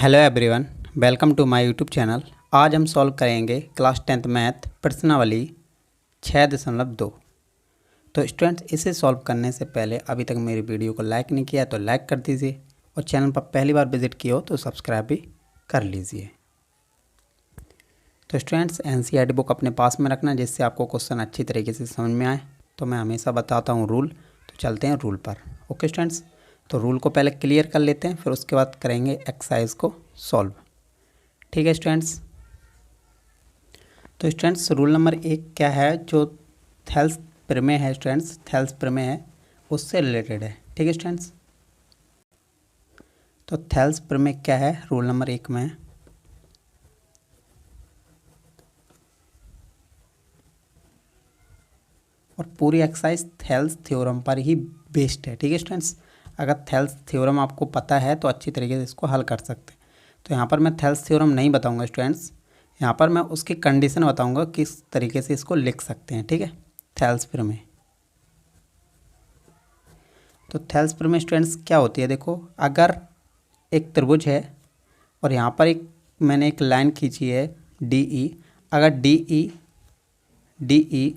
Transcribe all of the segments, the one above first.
Hello everyone, welcome to my YouTube channel. आज हम solve करेंगे क्लास 10th मैथ प्रश्नावली 6.2। तो स्टूडेंट्स, इसे सॉल्व करने से पहले अभी तक मेरी वीडियो को लाइक नहीं किया तो लाइक कर दीजिए और चैनल पर पहली बार विजिट किया हो तो सब्सक्राइब भी कर लीजिए। तो स्टूडेंट्स, एनसीईआरटी बुक अपने पास में रखना जिससे आपको क्वेश्चन अच्छी तरीके से समझ में आए। तो मैं हमेशा बताता हूँ रूल, तो चलते हैं रूल पर। ओके स्टूडेंट्स, तो रूल को पहले क्लियर कर लेते हैं, फिर उसके बाद करेंगे एक्सरसाइज को सॉल्व। ठीक है स्टूडेंट्स। तो स्टूडेंट्स, रूल नंबर 1 क्या है, जो थेल्स प्रमेय है स्टूडेंट्स, थेल्स प्रमेय है उससे रिलेटेड है। ठीक है स्टूडेंट्स। तो थेल्स प्रमेय क्या है रूल नंबर 1 में, और पूरी एक्सरसाइज थेल्स थ्योरम पर ही बेस्ड है। ठीक है स्टूडेंट्स, अगर थेल्स थ्योरम आपको पता है तो अच्छी तरीके से इसको हल कर सकते हैं। तो यहाँ पर मैं थेल्स थ्योरम नहीं बताऊंगा स्टूडेंट्स, यहाँ पर मैं उसकी कंडीशन बताऊंगा किस तरीके से इसको लिख सकते हैं। ठीक है, थेल्स प्रमेय। तो थेल्स प्रमेय स्टूडेंट्स क्या होती है, देखो, अगर एक त्रिभुज है और यहाँ पर मैंने एक लाइन खींची है डी ई, अगर डी ई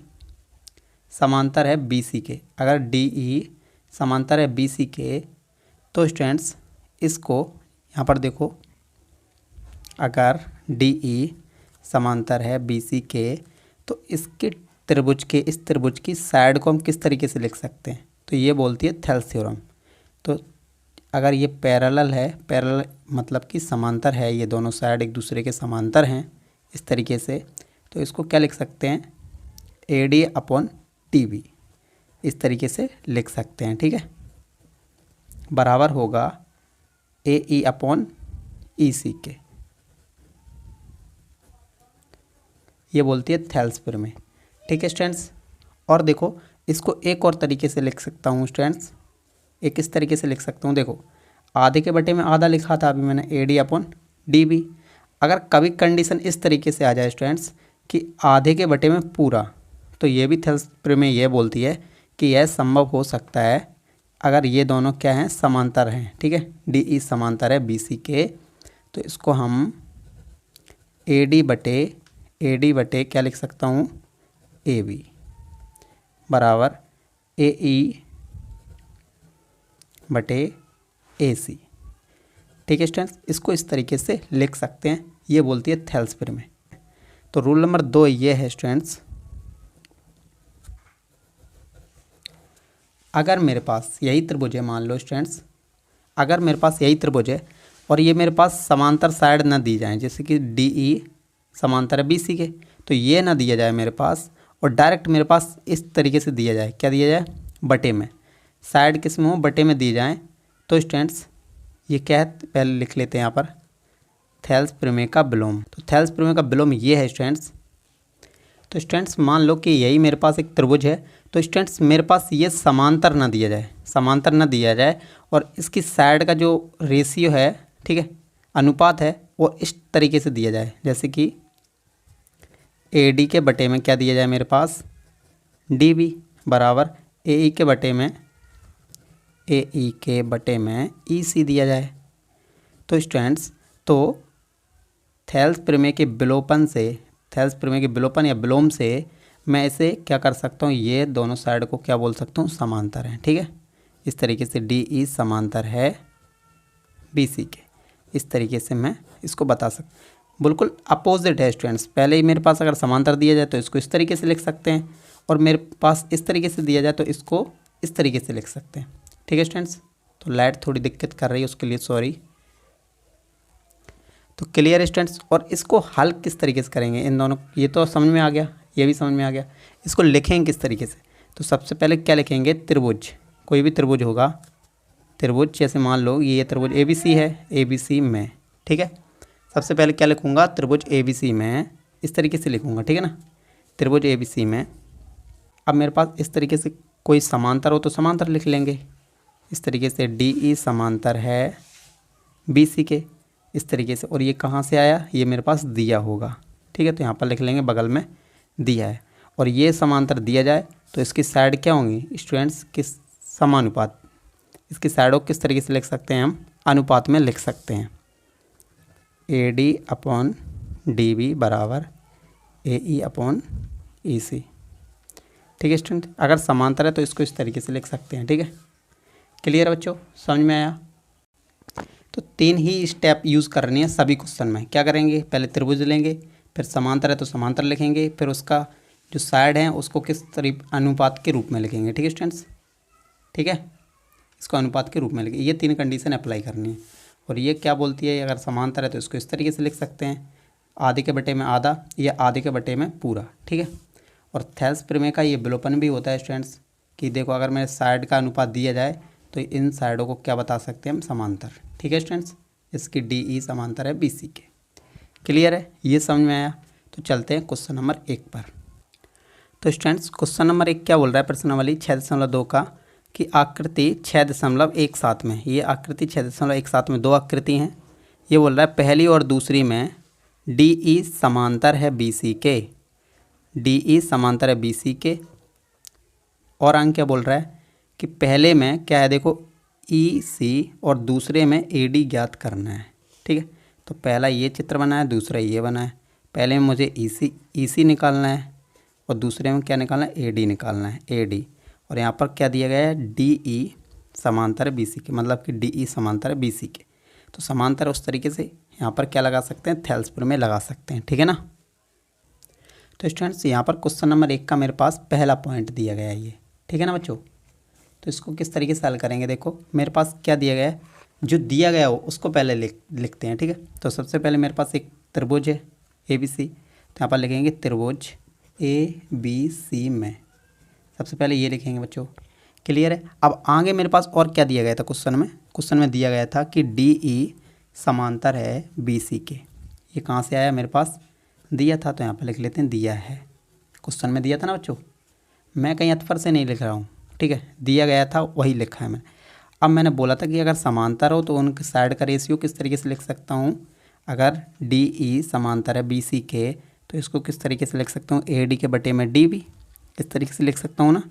समांतर है बी सी के, अगर डी ई समांतर है बी सी के, तो स्टूडेंट्स इसको यहाँ पर देखो, अगर डी ई समांतर है बी सी के तो इसके त्रिभुज के, इस त्रिभुज की साइड को हम किस तरीके से लिख सकते हैं, तो ये बोलती है थेल्स थ्योरम। तो अगर ये पैरेलल है, पैरेलल मतलब कि समांतर है, ये दोनों साइड एक दूसरे के समांतर हैं इस तरीके से, तो इसको क्या लिख सकते हैं, A D upon T B, इस तरीके से लिख सकते हैं। ठीक है, बराबर होगा ए ई अपॉन ई सी के, ये बोलती है थेल्स प्रमेय। ठीक है स्टूडेंट्स, और देखो इसको एक और तरीके से लिख सकता हूँ स्टूडेंट्स, एक इस तरीके से लिख सकता हूँ, देखो आधे के बटे में आधा लिखा था अभी मैंने, A D upon D B. अगर कभी कंडीशन इस तरीके से आ जाए स्टूडेंट्स कि आधे के बटे में पूरा, तो ये भी थेल्स प्रमेय ये बोलती है कि यह संभव हो सकता है अगर ये दोनों क्या हैं, समांतर हैं। ठीक है, डी ई समांतर है बी सी के, तो इसको हम ए डी बटे क्या लिख सकता हूँ, ए बी बराबर ए ई बटे ए सी। ठीक है स्टूडेंट्स, इसको इस तरीके से लिख सकते हैं, ये बोलती है थेल्स प्रमेय। तो रूल नंबर 2 ये है स्टूडेंट्स, अगर मेरे पास यही त्रिभुज है, मान लो स्टूडेंट्स, अगर मेरे पास यही त्रिभुज है और ये मेरे पास समांतर साइड ना दी जाए, जैसे कि डी ई समांतर है बी सी के, तो ये ना दिया जाए मेरे पास, और डायरेक्ट मेरे पास इस तरीके से दिया जाए, क्या दिया जाए, बटे में, साइड किस में हो, बटे में दिए जाएँ, तो स्टूडेंट्स ये क्या है, पहले लिख लेते हैं यहाँ पर, थेल्स प्रमेय का विलोम। तो थेल्स प्रमेय का विलोम ये है स्टूडेंट्स। तो स्टूडेंट्स मान लो कि यही मेरे पास एक त्रिभुज है, तो स्टूडेंट्स मेरे पास ये समांतर ना दिया जाए, समांतर ना दिया जाए, और इसकी साइड का जो रेशियो है, ठीक है, अनुपात है, वो इस तरीके से दिया जाए, जैसे कि ए डी के बटे में क्या दिया जाए मेरे पास, डी बी बराबर ए ई के बटे में, ए ई के बटे में ई सी दिया जाए। तो स्टूडेंट्स, तो थेल्स प्रमेय के विलोपन से, थेल्स प्रमेय के विलोपन या विलोम से मैं इसे क्या कर सकता हूँ, ये दोनों साइड को क्या बोल सकता हूँ, समांतर है। ठीक है, इस तरीके से डी ई समांतर है बी सी के, इस तरीके से मैं इसको बता सकता, बिल्कुल अपोजिट है स्टूडेंट्स। पहले ही मेरे पास अगर समांतर दिया जाए तो इसको इस तरीके से लिख सकते हैं, और मेरे पास इस तरीके से दिया जाए तो इसको इस तरीके से लिख सकते हैं। ठीक है स्टूडेंट्स, तो लाइट थोड़ी दिक्कत कर रही है, उसके लिए सॉरी। तो क्लियर स्टूडेंट्स, और इसको हल किस तरीके से करेंगे, इन दोनों, ये तो समझ में आ गया, ये भी समझ में आ गया, इसको लिखेंगे किस तरीके से। तो सबसे पहले क्या लिखेंगे, त्रिभुज, कोई भी त्रिभुज होगा, त्रिभुज जैसे मान लो ये त्रिभुज ए बी सी है, ए बी सी में, ठीक है, सबसे पहले क्या लिखूँगा, त्रिभुज ए बी सी में, इस तरीके से लिखूँगा। ठीक है ना, त्रिभुज ए बी सी में, अब मेरे पास इस तरीके से कोई समांतर हो तो समांतर लिख लेंगे, इस तरीके से डी ई समांतर है बी सी के, इस तरीके से, और ये कहाँ से आया, ये मेरे पास दिया होगा। ठीक है, तो यहाँ पर लिख लेंगे बगल में दिया है, और ये समांतर दिया जाए तो इसकी साइड क्या होंगी स्टूडेंट्स, किस समानुपात, इसकी साइड को किस तरीके से लिख सकते हैं हम, अनुपात में लिख सकते हैं। A D upon D B बराबर ए ई अपॉन ई सी। ठीक है स्टूडेंट, अगर समांतर है तो इसको इस तरीके से लिख सकते हैं। ठीक है, क्लियर है बच्चों, समझ में आया? तो 3 ही स्टेप यूज़ करनी है सभी क्वेश्चन में। क्या करेंगे, पहले त्रिभुज लेंगे, फिर समांतर है तो समांतर लिखेंगे, फिर उसका जो साइड है उसको किस अनुपात के रूप में लिखेंगे। ठीक है स्टूडेंट्स, ठीक है, इसको अनुपात के रूप में लिखेंगे। ये 3 कंडीशन अप्लाई करनी है। और ये क्या बोलती है, अगर समांतर है तो इसको इस तरीके से लिख सकते हैं, आधे के बटे में आधा या आधे के बटे में पूरा। ठीक है, और थेल्स प्रमेय का ये विलोपन भी होता है स्टूडेंट्स, कि देखो अगर मेरे साइड का अनुपात दिया जाए तो इन साइडों को क्या बता सकते हैं हम, समांतर। ठीक है स्टूडेंट्स, इसकी डी ई समांतर है बी सी के। क्लियर है, ये समझ में आया? तो चलते हैं क्वेश्चन नंबर 1 पर। तो स्टूडेंट्स क्वेश्चन नंबर 1 क्या बोल रहा है, प्रश्नावली 6.2 का, कि आकृति 6.17 में, ये आकृति 6.17 में 2 आकृति हैं। ये बोल रहा है पहली और दूसरी में डी ई समांतर है बी सी के, डी ई समांतर है बी सी के। और अंक क्या बोल रहा है कि पहले में क्या है, देखो ई सी, और दूसरे में ए डी ज्ञात करना है। ठीक है, तो पहला ये चित्र बना है, दूसरा ये बना है। पहले में मुझे ई सी निकालना है और दूसरे में क्या निकालना है, ए डी निकालना है, ए डी। और यहाँ पर क्या दिया गया है, डी ई समांतर है बी सी के, मतलब कि डी ई समांतर है बी सी के। तो समांतर उस तरीके से यहाँ पर क्या लगा सकते हैं, थेल्स प्रमेय लगा सकते हैं। ठीक है ना। तो स्टूडेंट्स यहाँ पर क्वेश्चन नंबर 1 का मेरे पास पहला पॉइंट दिया गया है ये। ठीक है ना बच्चों, तो इसको किस तरीके से हल करेंगे, देखो मेरे पास क्या दिया गया है, जो दिया गया हो उसको पहले लिखते हैं। ठीक है, तो सबसे पहले मेरे पास एक त्रिभुज है ए बी सी, तो यहाँ पर लिखेंगे त्रिभुज ए बी सी में, सबसे पहले ये लिखेंगे बच्चों। क्लियर है। अब आगे मेरे पास और क्या दिया गया था क्वेश्चन में दिया गया था कि डी ई समांतर है बी सी के। ये कहाँ से आया, मेरे पास दिया था, तो यहाँ पर लिख लेते हैं दिया है। क्वेश्चन में दिया था ना बच्चों, मैं कहीं अतफर से नहीं लिख रहा हूँ। ठीक है, दिया गया था वही लिखा है मैंने। अब मैंने बोला था कि अगर समांतर हो तो उनके साइड का रेशियो किस तरीके से लिख सकता हूँ, अगर डी ई समांतर है बी सी के तो इसको किस तरीके से लिख सकता हूँ, ए डी के बटे में डी बी, इस तरीके से लिख सकता हूँ ना,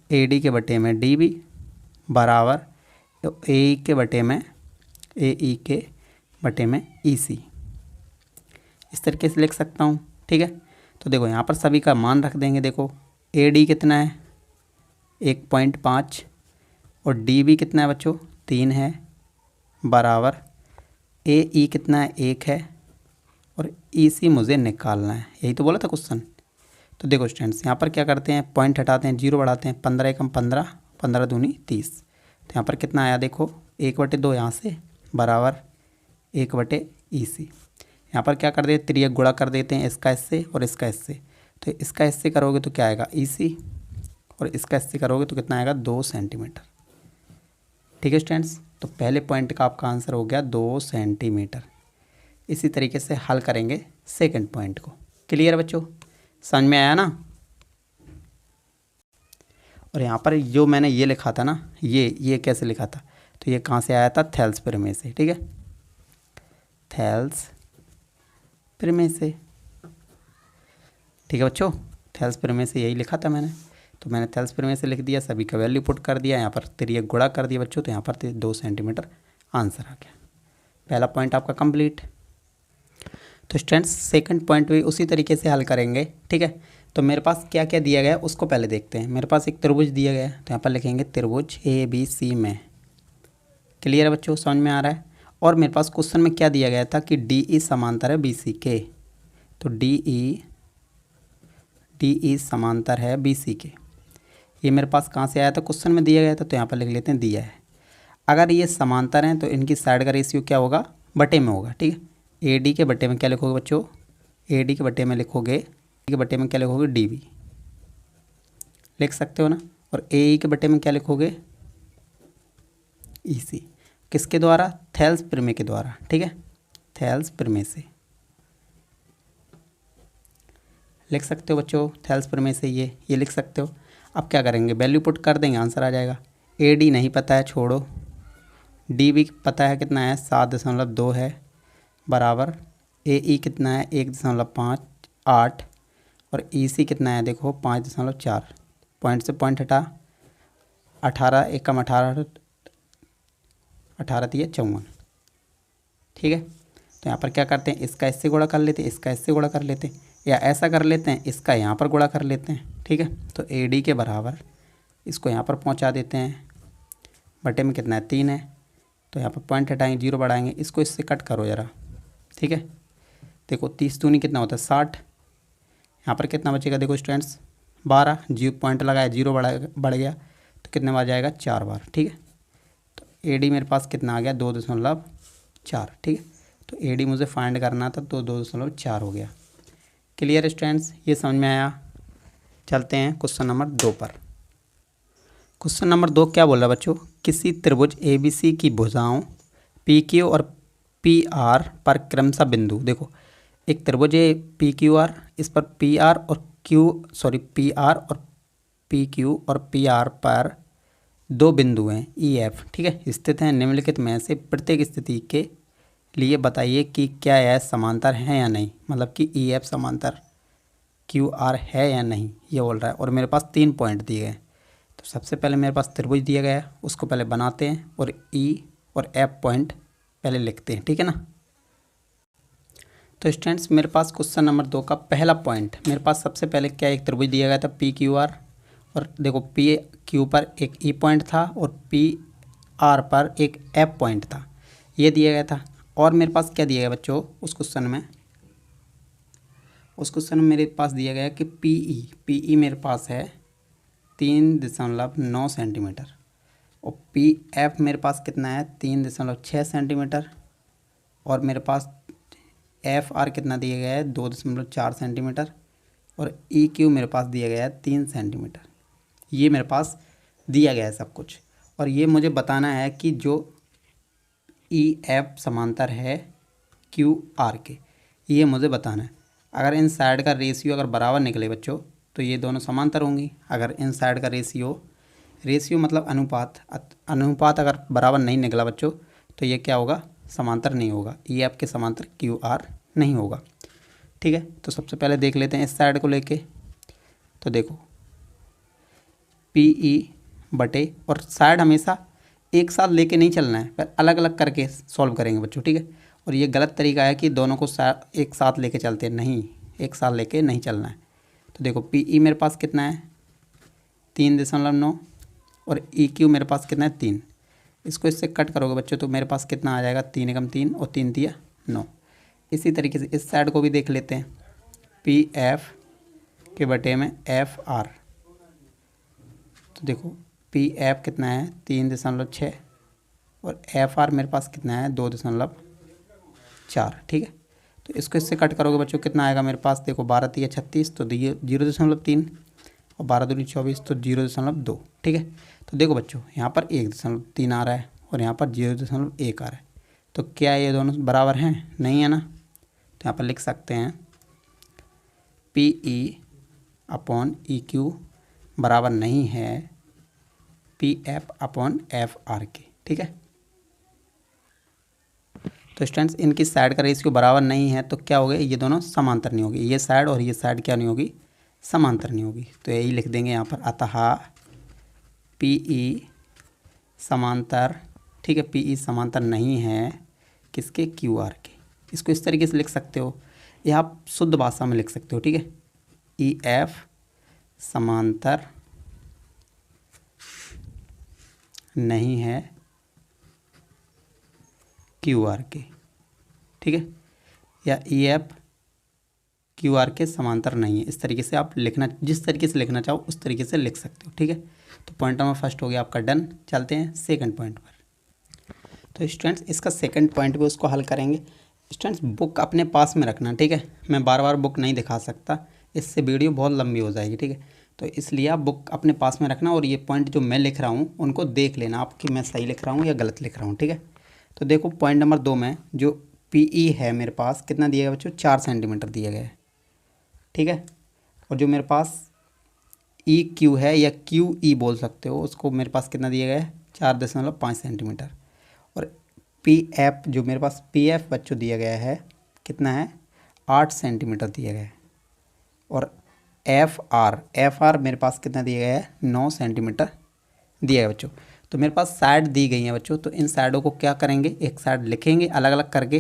ए डी के बटे में डी बी बराबर ए के बटे में ए ई के बटे में ई सी, इस तरीके से लिख सकता हूँ। ठीक है, तो देखो यहाँ पर सभी का मान रख देंगे। देखो ए डी कितना है, 1.5, और डी बी कितना है बच्चों, 3 है, बराबर ए ई कितना है, 1 है, और ई सी मुझे निकालना है। यही तो बोला था क्वेश्चन। तो देखो स्टूडेंट्स यहाँ पर क्या करते हैं, पॉइंट हटाते हैं, 0 बढ़ाते हैं, 15 एकम 15, 15 दूनी 30। तो यहाँ पर कितना आया, देखो 1/2 यहाँ से बराबर 1/E सी। यहाँ पर क्या कर देते, त्रियक गुणा कर देते हैं, इसका इससे और इसका इससे। तो इसका इससे करोगे तो क्या आएगा, ई सी, और इसका इससे करोगे तो कितना आएगा, 2 सेंटीमीटर। ठीक है स्टूडेंट्स, तो पहले पॉइंट का आपका आंसर हो गया 2 सेंटीमीटर। इसी तरीके से हल करेंगे सेकंड पॉइंट को। क्लियर है बच्चों, समझ में आया ना। और यहाँ पर जो मैंने ये लिखा था ना, ये कैसे लिखा था, तो ये कहाँ से आया था, थेल्स प्रमेय से। ठीक है, थेल्स प्रमेय से। ठीक है बच्चों, थेल्स प्रमेय से यही लिखा था मैंने, तो मैंने थेल्स प्रमेय से लिख दिया, सभी का वैल्यू पुट कर दिया, यहाँ पर त्रियक गुणा कर दिया बच्चों, तो यहाँ पर 2 सेंटीमीटर आंसर आ गया। पहला पॉइंट आपका कंप्लीट। तो स्टूडेंट्स सेकंड पॉइंट भी उसी तरीके से हल करेंगे। ठीक है, तो मेरे पास क्या क्या दिया गया है उसको पहले देखते हैं। मेरे पास एक त्रिभुज दिया गया है, तो यहाँ पर लिखेंगे त्रिभुज ए बी सी में। क्लियर है बच्चों, समझ में आ रहा है। और मेरे पास क्वेश्चन में क्या दिया गया था कि डी ई समांतर है बी सी के, तो डी ई समांतर है बी सी के। ये मेरे पास कहाँ से आया था, क्वेश्चन में दिया गया था, तो यहाँ पर लिख लेते हैं दिया है। अगर ये समांतर हैं तो इनकी साइड का रेशियो क्या होगा, बटे में होगा। ठीक है, ए डी के बटे में क्या लिखोगे बच्चों, ए डी के बटे में लिखोगे, के बटे में क्या लिखोगे, डी बी लिख सकते हो ना। और ए ई के बटे में क्या लिखोगे, ई सी। किसके द्वारा, थेल्स प्रमेय के द्वारा। ठीक है, थेल्स प्रमेय से लिख सकते हो बच्चों, थेल्स प्रमेय से ये लिख सकते हो। अब क्या करेंगे, वैल्यू पुट कर देंगे, आंसर आ जाएगा। ए डी नहीं पता है, छोड़ो। डी बी पता है, कितना है, 7.2 है, बराबर ए ई कितना है, 1.58, और ई सी कितना है, देखो 5.4। पॉइंट से पॉइंट हटा, 18 एकम 18, 18 3 54। ठीक है, तो तो यहाँ पर क्या करते हैं, इसका इससे गुणा कर लेते हैं, इसका इससे गुणा कर लेते हैं, या ऐसा कर लेते हैं, इसका यहाँ पर गुणा कर लेते हैं। ठीक है, तो AD के बराबर इसको यहाँ पर पहुँचा देते हैं, बटे में कितना है 3 है, तो यहाँ पर पॉइंट हटाएंगे, 0 बढ़ाएंगे, इसको इससे कट करो ज़रा। ठीक है, देखो 30 दूनी कितना होता है 60, यहाँ पर कितना बचेगा देखो स्टूडेंट्स 12, जी पॉइंट लगाया 0 बढ़ गया, तो कितने बार जाएगा 4 बार। ठीक है, तो AD मेरे पास कितना आ गया 2.4। ठीक है, तो AD मुझे फाइंड करना था, तो 2.4 हो गया। क्लियर स्टूडेंट्स, ये समझ में आया। चलते हैं क्वेश्चन नंबर 2 पर। क्वेश्चन नंबर 2 क्या बोल रहा है बच्चों, किसी त्रिभुज ABC की भुजाओं PQ और PR पर क्रमशः बिंदु, देखो एक त्रिभुज है PQR, इस पर PR और PQ और PR पर दो बिंदु हैं EF, ठीक है, स्थित हैं। निम्नलिखित में से प्रत्येक स्थिति के लिए बताइए कि क्या यह समांतर है या नहीं, मतलब कि EF समांतर QR है या नहीं, ये बोल रहा है। और मेरे पास 3 पॉइंट दिए गए, तो सबसे पहले मेरे पास त्रिभुज दिया गया है, उसको पहले बनाते हैं और E और F पॉइंट पहले लिखते हैं। ठीक है ना, तो स्टूडेंट्स मेरे पास क्वेश्चन नंबर 2 का पहला पॉइंट, मेरे पास सबसे पहले क्या एक त्रिभुज दिया गया था PQR, और देखो PQ पर एक E पॉइंट था और PR पर एक F पॉइंट था, ये दिया गया था। और मेरे पास क्या दिया गया बच्चों उस क्वेश्चन में मेरे पास दिया गया कि PE मेरे पास है 3.9 सेंटीमीटर, और PF मेरे पास कितना है 3.6 सेंटीमीटर, और मेरे पास FR कितना दिया गया है 2.4 सेंटीमीटर, और EQ मेरे पास दिया गया है 3 सेंटीमीटर। ये मेरे पास दिया गया है सब कुछ, और ये मुझे बताना है कि जो EF समांतर है QR के, ये मुझे बताना है। अगर इन साइड का रेशियो अगर बराबर निकले बच्चों, तो ये दोनों समांतर होंगी। अगर इन साइड का रेशियो मतलब अनुपात अगर बराबर नहीं निकला बच्चों, तो ये क्या होगा, समांतर नहीं होगा, EF के समांतर QR नहीं होगा। ठीक है, तो सबसे पहले देख लेते हैं इस साइड को लेके। तो देखो PE बटे, और साइड हमेशा एक साथ लेके नहीं चलना है, पर अलग अलग करके सॉल्व करेंगे बच्चों। ठीक है, और ये गलत तरीका है कि दोनों को एक साथ लेके चलते हैं, नहीं, एक साथ लेके नहीं चलना है। तो देखो PE मेरे पास कितना है 3.9, और EQ मेरे पास कितना है 3। इसको इससे कट करोगे बच्चों तो मेरे पास कितना आ जाएगा 3 एकम 3 और 3 दिया 9। इसी तरीके से इस साइड को भी देख लेते हैं, PF के बटे में FR। तो देखो PF कितना है 3.6, और FR मेरे पास कितना है 2.4। ठीक है, तो इसको इससे कट करोगे बच्चों कितना आएगा मेरे पास, देखो 12 3 36, तो 0.3, और 12 दूनी 24, तो 0.2। ठीक है, तो देखो बच्चों यहाँ पर 1.3 आ रहा है और यहाँ पर 0.1 आ रहा है, तो क्या ये दोनों बराबर हैं, नहीं है ना। तो यहाँ पर लिख सकते हैं PE अपॉन EQ बराबर नहीं है PF अपॉन FR के। ठीक है, तो स्टूडेंट्स इनकी साइड का रेशियो बराबर नहीं है, तो क्या हो गया, ये दोनों समांतर नहीं होगी, ये साइड और ये साइड क्या नहीं होगी, समांतर नहीं होगी। तो यही लिख देंगे यहाँ पर, अतः PE समांतर, ठीक है, PE समांतर नहीं है किसके, QR के। इसको इस तरीके से लिख सकते हो, या आप शुद्ध भाषा में लिख सकते हो। ठीक है, EF समांतर नहीं है QR के। ठीक है, या EF QR के समांतर नहीं है, इस तरीके से आप लिखना, जिस तरीके से लिखना चाहो उस तरीके से लिख सकते हो। ठीक है, तो पॉइंट नंबर फर्स्ट हो गया आपका डन। चलते हैं सेकंड पॉइंट पर। तो स्टूडेंट्स इसका सेकंड पॉइंट भी उसको हल करेंगे। स्टूडेंट्स बुक अपने पास में रखना, ठीक है, मैं बार बार बुक नहीं दिखा सकता, इससे वीडियो बहुत लंबी हो जाएगी। ठीक है, तो इसलिए आप बुक अपने पास में रखना, और ये पॉइंट जो मैं लिख रहा हूँ उनको देख लेना आप कि मैं सही लिख रहा हूँ या गलत लिख रहा हूँ। ठीक है, तो देखो पॉइंट नंबर 2 में जो PE है मेरे पास कितना दिया गया बच्चों, 4 सेंटीमीटर दिया गया है। ठीक है, और जो मेरे पास EQ है या QE बोल सकते हो, उसको मेरे पास कितना दिया गया है 4.5 सेंटीमीटर। और PF जो मेरे पास PF बच्चों दिया गया है कितना है 8 सेंटीमीटर दिया गया है। और FR मेरे पास कितना दिया गया है 9 सेंटीमीटर दिया है बच्चों। तो मेरे पास साइड दी गई हैं बच्चों, तो इन साइडों को क्या करेंगे, एक साइड लिखेंगे अलग अलग करके,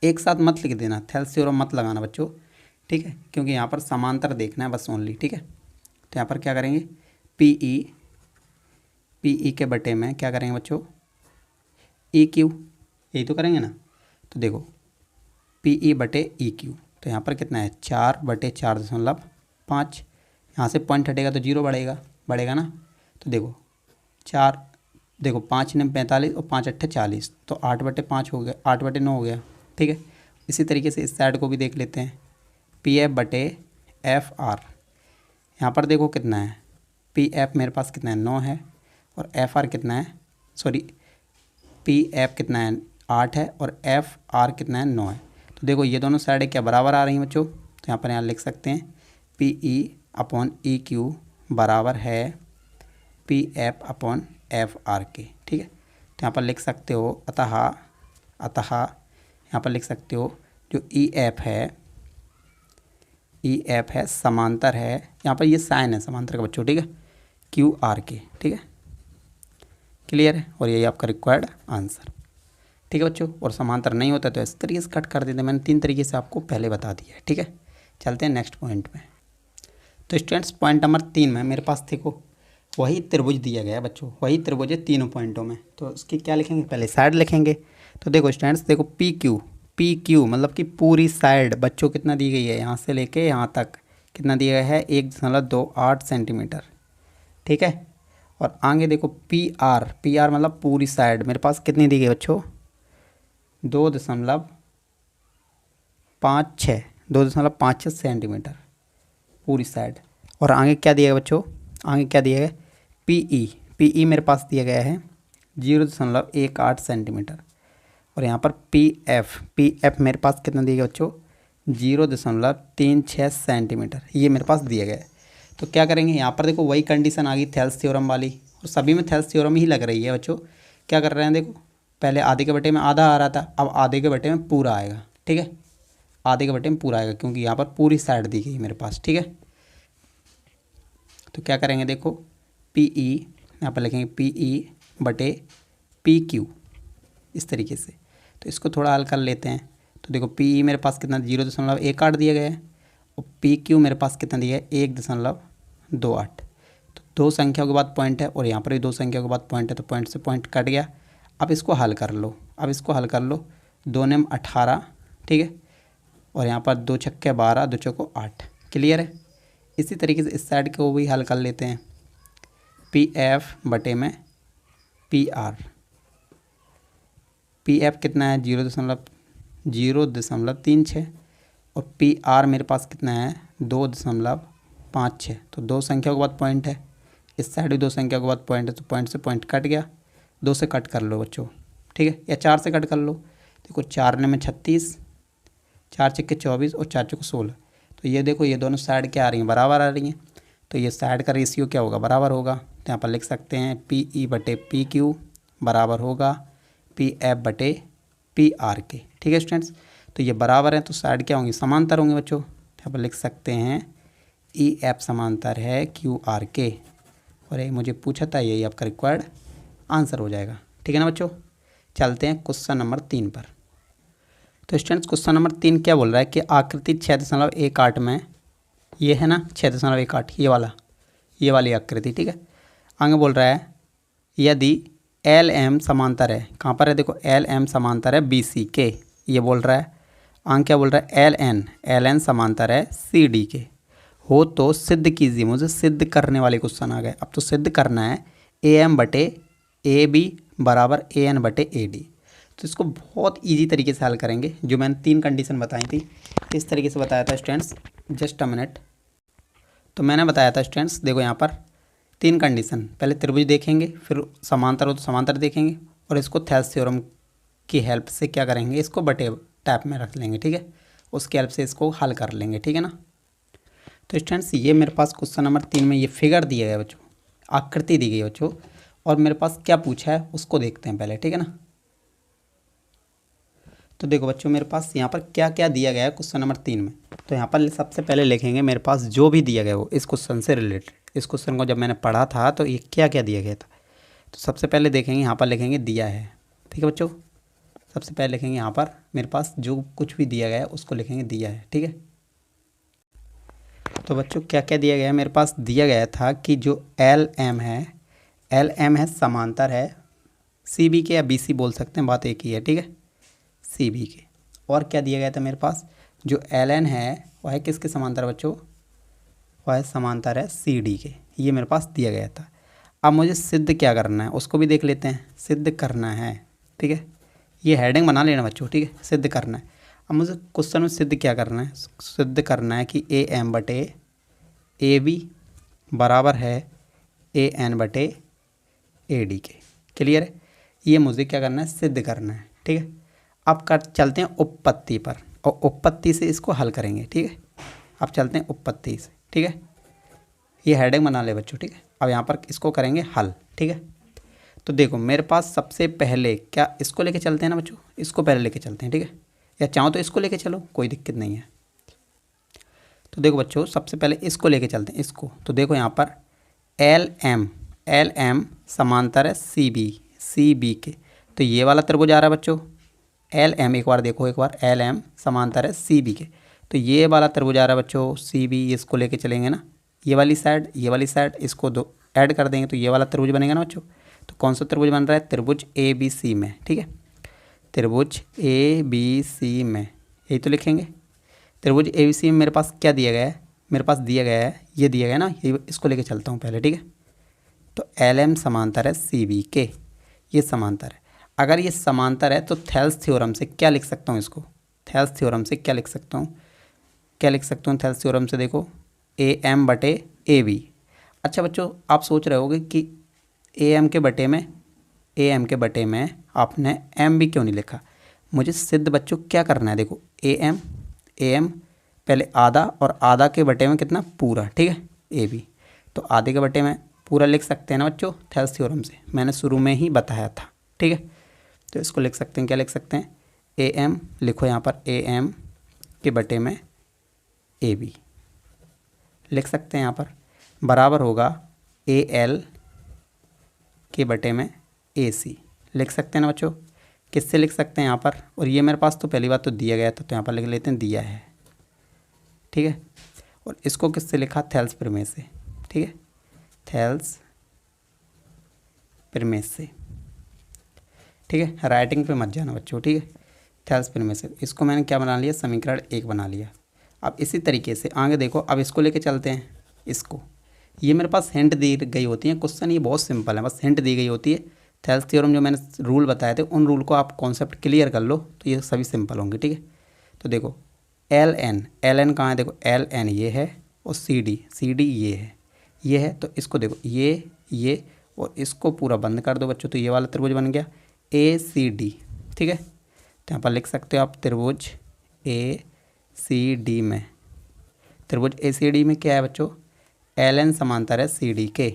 एक साथ मत लिख देना, थेल्स थ्योरम मत लगाना बच्चों, ठीक है, क्योंकि यहाँ पर समांतर देखना है बस ओनली, ठीक है। तो यहाँ पर क्या करेंगे, पी ई के बटे में क्या करेंगे बच्चों, ई क्यू, यही तो करेंगे ना। तो देखो पी ई बटे ई क्यू, तो यहाँ पर कितना है 4/4.5, यहाँ से पॉइंट हटेगा तो 0 बढ़ेगा ना। तो देखो 4, देखो 5 ने 45 और 5 अट्ठे 40, तो 8/5 हो गया, 8/9 हो गया, ठीक है। इसी तरीके से इस साइड को भी देख लेते हैं, पी एफ बटे एफ आर, यहाँ पर देखो कितना है, पी एफ मेरे पास कितना है 9 है, और एफ आर कितना है, सॉरी पी एफ कितना है 8 है, और एफ आर कितना है 9 है। तो देखो ये दोनों साइडें क्या बराबर आ रही हैं बच्चों, तो यहाँ पर लिख सकते हैं P E upon E Q बराबर है P F upon F R के, ठीक है। तो यहाँ पर लिख सकते हो अतः यहाँ पर लिख सकते हो जो ई एफ है समांतर है, यहाँ पर ये साइन है समांतर का बच्चों, ठीक है, क्यू आर के, ठीक है, क्लियर है। और यही आपका रिक्वायर्ड आंसर, ठीक है बच्चों। और समांतर नहीं होता तो इस तरीके से कट कर देते, मैंने 3 तरीके से आपको पहले बता दिया है, ठीक है। चलते हैं नेक्स्ट पॉइंट में। तो स्टूडेंट्स पॉइंट नंबर 3 में मेरे पास देखो वही त्रिभुज दिया गया है बच्चों, वही त्रिभुज है तीनों पॉइंटों में। तो उसकी क्या लिखेंगे, पहले साइड लिखेंगे। तो देखो स्टूडेंट्स देखो पी क्यू मतलब कि पूरी साइड बच्चों कितना दी गई है, यहाँ से लेके यहाँ तक कितना दिया गया है 1.28 सेंटीमीटर, ठीक है। और आगे देखो पी आर मतलब पूरी साइड मेरे पास कितनी दी गई बच्चों 2.56 सेंटीमीटर पूरी साइड। और आगे क्या दिया गया बच्चों, आगे क्या दिया गया पी ई मेरे पास दिया गया है 0.18 सेंटीमीटर। और यहाँ पर पी एफ मेरे पास कितना दिया गया बच्चों 0.36 सेंटीमीटर, ये मेरे पास दिया गया है। तो क्या करेंगे, यहाँ पर देखो वही कंडीशन आ गई थेल्स थ्योरम वाली, और सभी में थेल्स थ्योरम ही लग रही है बच्चों। क्या कर रहे हैं देखो, पहले आधे के बटे में आधा आ रहा था, अब आधे के बटे में पूरा आएगा, ठीक है, आधे के बटे में पूरा आएगा, क्योंकि यहाँ पर पूरी साइड दी गई मेरे पास, ठीक है। तो क्या करेंगे देखो पी ई, यहाँ पर लिखेंगे पी ई बटे पी क्यू, इस तरीके से। तो इसको थोड़ा हल कर लेते हैं। तो देखो पी ई मेरे पास कितना 0.18 दिया गया है, और पी क्यू मेरे पास कितना दिया है 1.28। तो 2 संख्याओं के बाद पॉइंट है, और यहाँ पर भी 2 संख्याओं के बाद पॉइंट है, तो पॉइंट से पॉइंट कट गया। अब इसको हल कर लो, 2 नेम 18, ठीक है, और यहाँ पर 2 छक्के 12, 2 चौको 8, क्लियर है। इसी तरीके से इस साइड को भी हल कर लेते हैं, पी एफ बटे में पी एफ कितना है 0.36, और पी आर मेरे पास कितना है 2.56। तो 2 संख्याओं के बाद पॉइंट है, इस साइड भी 2 संख्या के बाद पॉइंट है, तो पॉइंट से पॉइंट कट गया। 2 से कट कर लो बच्चों, ठीक है, या 4 से कट कर लो। देखो 4 ने में 36, 4 छक्के 24 और 4 चौके 16। तो ये देखो ये दोनों साइड क्या आ रही हैं, बराबर आ रही हैं। तो ये साइड का रेशियो क्या होगा, बराबर होगा। तो यहाँ पर लिख सकते हैं पी ई बटे पी क्यू बराबर होगा पी एफ बटे पी आर के, ठीक है स्टूडेंट्स। तो ये बराबर है, तो साइड क्या होंगी, समांतर होंगे बच्चों। यहाँ पर लिख सकते हैं ई एफ समांतर है क्यू आर के, और ये मुझे पूछा था, यही आपका रिक्वायर्ड आंसर हो जाएगा, ठीक है ना बच्चों। चलते हैं क्वेश्चन नंबर 3 पर। तो स्टूडेंट्स क्वेश्चन नंबर 3 क्या बोल रहा है कि आकृति 6.18 में, ये है ना 6.18 ये वाली आकृति, ठीक है। आगे बोल रहा है यदि एल एम समांतर है, कहाँ पर है देखो एल एम समांतर है बी सी के, ये बोल रहा है। आगे क्या बोल रहा है एल एन समांतर है सी डी के हो तो सिद्ध कीजिए। मुझे सिद्ध करने वाले क्वेश्चन आ गए। अब तो सिद्ध करना है ए एम बटे ए बी बराबर ए एन बटे ए डी। तो इसको बहुत इजी तरीके से हल करेंगे, जो मैंने 3 कंडीशन बताई थी, इस तरीके से बताया था स्टूडेंट्स। Just a minute. तो मैंने बताया था स्टूडेंट्स, देखो यहाँ पर 3 कंडीशन, पहले त्रिभुज देखेंगे, फिर समांतर हो तो समांतर देखेंगे, और इसको थेल्स थ्योरम की हेल्प से क्या करेंगे, इसको बटे टाइप में रख लेंगे, ठीक है, उसकी हेल्प से इसको हल कर लेंगे, ठीक है ना। तो स्टूडेंट्स ये मेरे पास क्वेश्चन नंबर 3 में ये फिगर दिया गया बच्चों, आकृति दी गई बच्चों, और मेरे पास क्या पूछा है उसको देखते हैं पहले, ठीक है ना। तो देखो बच्चों मेरे पास यहाँ पर क्या क्या दिया गया है क्वेश्चन नंबर 3 में। तो यहाँ पर सबसे पहले लिखेंगे मेरे पास जो भी दिया गया हो इस क्वेश्चन से रिलेटेड। इस क्वेश्चन को जब मैंने पढ़ा था तो ये क्या क्या दिया गया था, तो सबसे पहले देखेंगे यहाँ पर लिखेंगे दिया है, ठीक है बच्चों। सबसे पहले लिखेंगे यहाँ पर मेरे पास जो कुछ भी दिया गया है उसको लिखेंगे दिया है, ठीक है। तो बच्चों क्या क्या दिया गया है, मेरे पास दिया गया था कि जो एल एम है समांतर है सी बी के, या बी सी बोल सकते हैं, बात एक ही है, ठीक है, सी बी के। और क्या दिया गया था मेरे पास, जो एल एन है वह है किसके समांतर बच्चों, वह है समांतर है सी डी के, ये मेरे पास दिया गया था। अब मुझे सिद्ध क्या करना है उसको भी देख लेते हैं, सिद्ध करना है, ठीक है, ये हेडिंग बना लेना बच्चों, ठीक है, सिद्ध करना है। अब मुझे क्वेश्चन में सिद्ध क्या करना है, सिद्ध करना है कि ए एम बटे ए बी बराबर है ए एन बटे ए डी के। क्लियर है, ये मुझे क्या करना है, सिद्ध करना है, ठीक है। अब कर चलते हैं उपपत्ति पर, और उपपत्ति से इसको हल करेंगे, ठीक है। अब चलते हैं उपपत्ति से, ठीक है, ये हेडिंग बना ले बच्चों, ठीक है। अब यहाँ पर इसको करेंगे हल, ठीक है। तो देखो मेरे पास सबसे पहले क्या, इसको लेके चलते हैं ना बच्चों, इसको पहले लेके चलते हैं, ठीक है, या चाहो तो इसको लेके चलो, कोई दिक्कत नहीं है। तो देखो बच्चों सबसे पहले इसको लेके चलते हैं, इसको। तो देखो यहाँ पर एल एम समांतर है सी बी के, तो ये वाला त्रिभुज आ रहा है बच्चों एल एम, एक बार देखो, एक बार एल एम समांतर है सी बी के, तो ये वाला त्रिभुज आ रहा है बच्चों सी बी, इसको लेके चलेंगे ना, ये वाली साइड इसको दो ऐड कर देंगे तो ये वाला त्रिभुज बनेगा ना बच्चों। तो कौन सा त्रिभुज बन रहा है, त्रिभुज ए बी सी में, ठीक है, त्रिभुज ए बी सी में, यही तो लिखेंगे। त्रिभुज ए बी सी में मेरे पास क्या दिया गया है, मेरे पास दिया गया है, ये दिया गया ना, ये इसको लेके चलता हूँ पहले, ठीक है। तो एल एम समांतर है सी बी के, ये समांतर है। अगर ये समांतर है तो थेल्स थ्योरम से क्या लिख सकता हूँ इसको, थेल्स थ्योरम से क्या लिख सकता हूँ, थेल्स थ्योरम से देखो ए एम बटे ए बी। अच्छा बच्चों आप सोच रहे होगे कि ए एम के बटे में आपने एम भी क्यों नहीं लिखा। मुझे सिद्ध बच्चों क्या करना है, देखो ए एम पहले आधा, और आधा के बटे में कितना, पूरा, ठीक है, ए बी। तो आधे के बटे में पूरा लिख सकते हैं ना बच्चों थेल्स थ्योरम से, मैंने शुरू में ही बताया था, ठीक है। तो इसको लिख सकते हैं, क्या लिख सकते हैं, ए एम लिखो यहाँ पर, ए एम के बटे में ए बी लिख सकते हैं यहाँ पर, बराबर होगा ए एल के बटे में ए सी, लिख सकते हैं ना बच्चों। किससे लिख सकते हैं यहाँ पर, और ये मेरे पास तो पहली बात तो दिया गया था, तो यहाँ पर लिख लेते हैं दिया है, ठीक है। और इसको किससे लिखा, थेल्स प्रमेय से, ठीक है, थेल्स प्रमेय से, ठीक है, राइटिंग पे मत जाना बच्चों, ठीक है, थेल्स प्रमेय से। इसको मैंने क्या बना लिया, समीकरण 1 बना लिया। अब इसी तरीके से आगे देखो, अब इसको लेके चलते हैं इसको। ये मेरे पास हिंट दी गई होती है, क्वेश्चन ये बहुत सिंपल है, बस हिंट दी गई होती है। थेल्स थ्योरम जो मैंने रूल बताए थे उन रूल को आप कॉन्सेप्ट क्लियर कर लो तो ये सभी सिंपल होंगे, ठीक है। तो देखो एल एन कहाँ है, देखो एल एन ये है, और सी डी ये है। तो इसको देखो ये और इसको पूरा बंद कर दो बच्चों, तो ये वाला त्रिभुज बन गया ए सी डी, ठीक है। तो यहाँ पर लिख सकते हो आप त्रिभुज ए सी डी में, त्रिभुज ए सी डी में क्या है बच्चों, एल एन समांतर है सी डी के,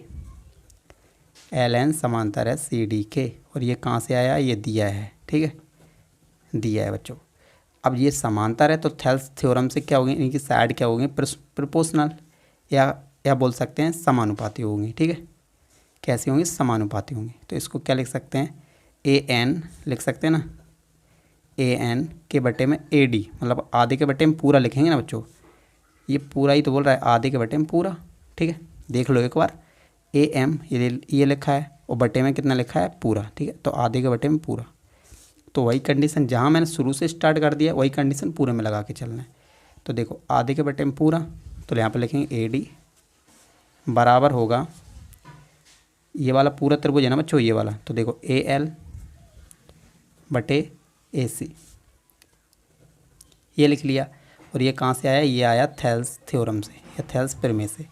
एल एन समांतर है सी डी के, और ये कहाँ से आया, ये दिया है, ठीक है, दिया है बच्चों। अब ये समांतर है तो थेल्स थ्योरम से क्या होगी, इनकी साइड क्या होगी, प्रोपोर्शनल, या बोल सकते हैं समानुपाती होंगी, ठीक है। कैसी होंगी, समानुपाती होंगी। तो इसको क्या लिख सकते हैं, ए एन लिख सकते हैं ना, ए एन के बटे में ए डी, मतलब आधे के बटे में पूरा लिखेंगे ना बच्चों, ये पूरा ही तो बोल रहा है, आधे के बटे में पूरा, ठीक है। देख लो एक बार, ए एम ये लिखा है और बटे में कितना लिखा है, पूरा, ठीक है। तो आधे के बटे में पूरा, तो वही कंडीशन जहाँ मैंने शुरू से स्टार्ट कर दिया वही कंडीशन पूरे में लगा के चलना है। तो देखो आधे के बटे में पूरा, तो यहाँ पर लिखेंगे ए डी बराबर होगा, ये वाला पूरा त्रिभुज है ना बच्चों ये वाला, तो देखो ए एल बटे ए सी, ये लिख लिया। और ये कहाँ से आया, ये आया थेल्स थ्योरम से या थेल्स प्रमेय से,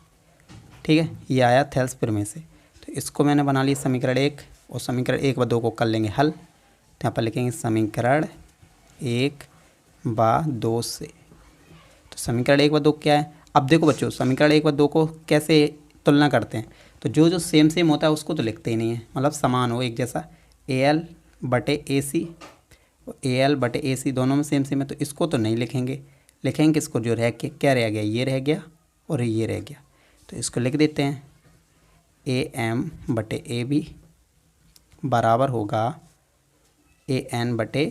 ठीक है, ये आया थेल्स प्रमेय से। तो इसको मैंने बना लिया समीकरण 1, और समीकरण 1 व 2 को कर लेंगे हल। तो यहाँ पर लिखेंगे समीकरण 1 व 2 से। तो समीकरण 1 व 2 क्या है, अब देखो बच्चों समीकरण 1 व 2 को कैसे तुलना करते हैं, तो जो सेम होता है उसको तो लिखते ही नहीं है, मतलब समान हो एक जैसा, ए एल बटे ए सी, ए एल बटे ए सी दोनों में सेम है, तो इसको तो नहीं लिखेंगे किसको, जो रह के क्या रह गया, ये रह गया और ये रह गया। तो इसको लिख देते हैं ए एम बटे ए बी बराबर होगा ए एन बटे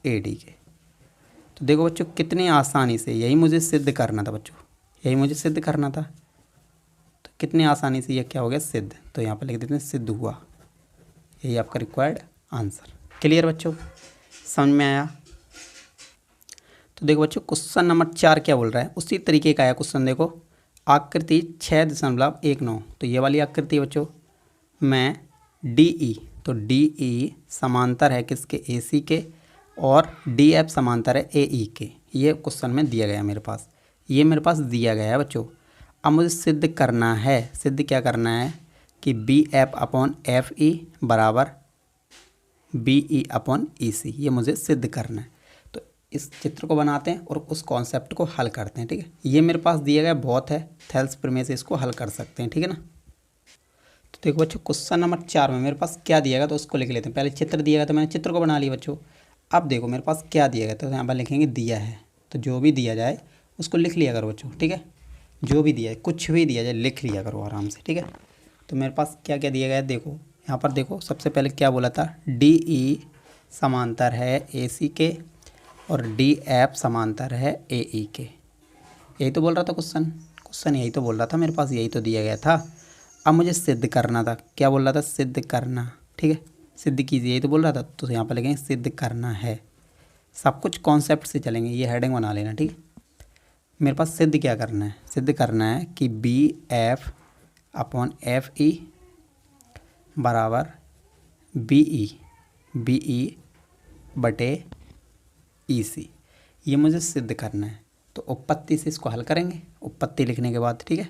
ए डी के। तो देखो बच्चों कितनी आसानी से, यही मुझे सिद्ध करना था बच्चों, यही मुझे सिद्ध करना था। तो कितनी आसानी से ये क्या हो गया, सिद्ध। तो यहाँ पर लिख देते हैं सिद्ध हुआ। यही आपका रिक्वायर्ड आंसर। क्लियर बच्चों, समझ में आया। तो देखो बच्चों क्वेश्चन नंबर 4 क्या बोल रहा है, उसी तरीके का आया क्वेश्चन। देखो आकृति 6.19। तो ये वाली आकृति है बच्चों में डी ई, तो डी ई समांतर है किसके, ए सी के, और डी एफ समांतर है ए ई के। ये क्वेश्चन में दिया गया मेरे पास, ये मेरे पास दिया गया है बच्चों। अब मुझे सिद्ध करना है, सिद्ध क्या करना है कि B F upon F E बराबर बी ई अपॉन ई सी, ये मुझे सिद्ध करना है। तो इस चित्र को बनाते हैं और उस कॉन्सेप्ट को हल करते हैं। ठीक है, ये मेरे पास दिया गया बहुत है, थेल्स प्रमेय से इसको हल कर सकते हैं। ठीक है ना। तो देखो बच्चों क्वेश्चन नंबर 4 में मेरे पास क्या दिया गया, तो उसको लिख लेते हैं। पहले चित्र दिया गया तो मैंने चित्र को बना लिया बच्चों। अब देखो मेरे पास क्या दिया गया, तो यहाँ पर लिखेंगे दिया है। तो जो भी दिया जाए उसको लिख लिया करो बच्चों। ठीक है, जो भी दिया है, कुछ भी दिया जाए लिख लिया करो आराम से। ठीक है, तो मेरे पास क्या क्या दिया गया है, देखो यहाँ पर देखो सबसे पहले क्या बोला था, डी ई समांतर है ए सी के और डी एफ समांतर है ए ई के। यही तो बोल रहा था क्वेश्चन, क्वेश्चन यही तो बोल रहा था मेरे पास, यही तो दिया गया था। अब मुझे सिद्ध करना था, क्या बोल रहा था, सिद्ध करना। ठीक है, सिद्ध कीजिए, यही तो बोल रहा था। तो यहाँ पर लिखेंगे सिद्ध करना है। सब कुछ कॉन्सेप्ट से चलेंगे, ये हेडिंग बना लेना। ठीक है, मेरे पास सिद्ध क्या करना है, सिद्ध करना है कि B F upon F E बराबर बी ई बटे ई सी, ये मुझे सिद्ध करना है। तो उपपत्ति से इसको हल करेंगे, उपपत्ति लिखने के बाद। ठीक है,